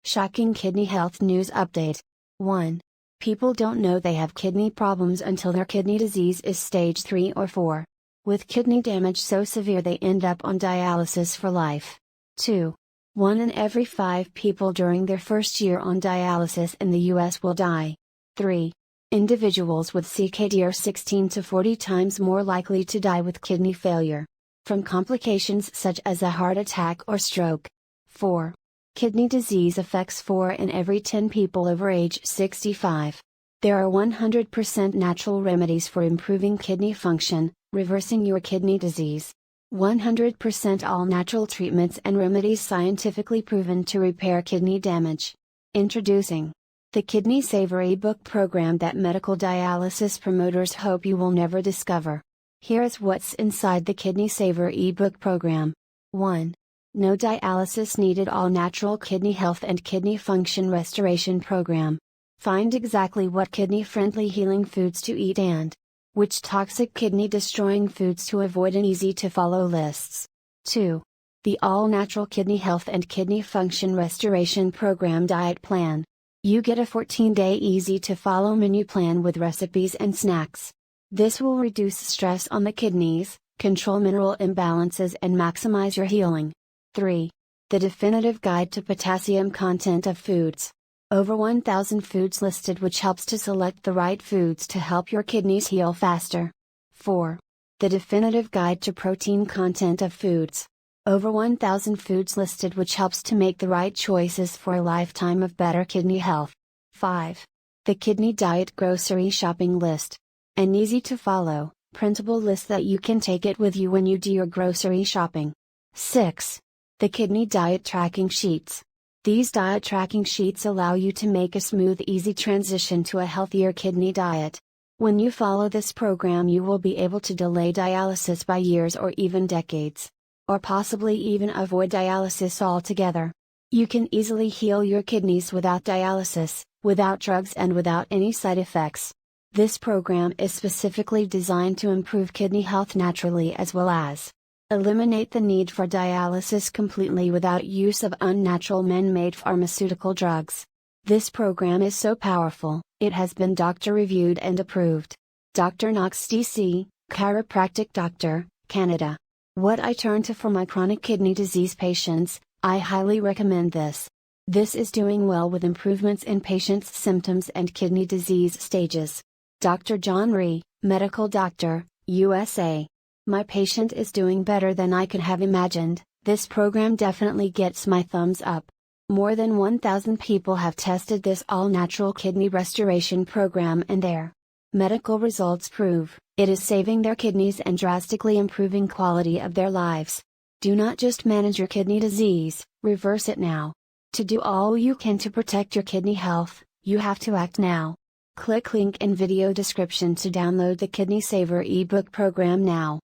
Shocking kidney health news update. 1. People don't know they have kidney problems until their kidney disease is stage 3 or 4. With kidney damage so severe they end up on dialysis for life. 2. 1 in every 5 people during their first year on dialysis in the US will die. 3. Individuals with CKD are 16 to 40 times more likely to die with kidney failure from complications such as a heart attack or stroke. 4. Kidney disease affects 4 in every 10 people over age 65. There are 100% natural remedies for improving kidney function, reversing your kidney disease. 100% all natural treatments and remedies scientifically proven to repair kidney damage. Introducing the Kidney Saver ebook program that medical dialysis promoters hope you will never discover. Here is what's inside the Kidney Saver ebook program. 1. No dialysis needed all natural kidney health and kidney function restoration program. Find exactly what kidney-friendly healing foods to eat and which toxic kidney-destroying foods to avoid in easy-to-follow lists. 2. The all-natural kidney health and kidney function restoration program diet plan. You get a 14-day easy-to-follow menu plan with recipes and snacks. This will reduce stress on the kidneys, control mineral imbalances and maximize your healing. 3. The definitive guide to potassium content of foods. Over 1,000 foods listed which helps to select the right foods to help your kidneys heal faster. 4. The definitive guide to protein content of foods. Over 1,000 foods listed which helps to make the right choices for a lifetime of better kidney health. 5. The Kidney Diet Grocery Shopping List. An easy to follow, printable list that you can take it with you when you do your grocery shopping. 6. The Kidney Diet Tracking Sheets. These diet tracking sheets allow you to make a smooth, easy transition to a healthier kidney diet. When you follow this program, you will be able to delay dialysis by years or even decades. Or possibly even avoid dialysis altogether. You can easily heal your kidneys without dialysis, without drugs, and without any side effects. This program is specifically designed to improve kidney health naturally as well as eliminate the need for dialysis completely without use of unnatural man-made pharmaceutical drugs. This program is so powerful, it has been doctor-reviewed and approved. Dr. Knox DC, Chiropractic Doctor, Canada. What I turn to for my chronic kidney disease patients, I highly recommend this. This is doing well with improvements in patients' symptoms and kidney disease stages. Dr. John Rhee, Medical Doctor, USA. My patient is doing better than I could have imagined. This program definitely gets my thumbs up. More than 1,000 people have tested this all-natural kidney restoration program and their medical results prove it is saving their kidneys and drastically improving quality of their lives. Do not just manage your kidney disease, reverse it now. To do all you can to protect your kidney health, you have to act now. Click link in video description to download the Kidney Saver ebook program now.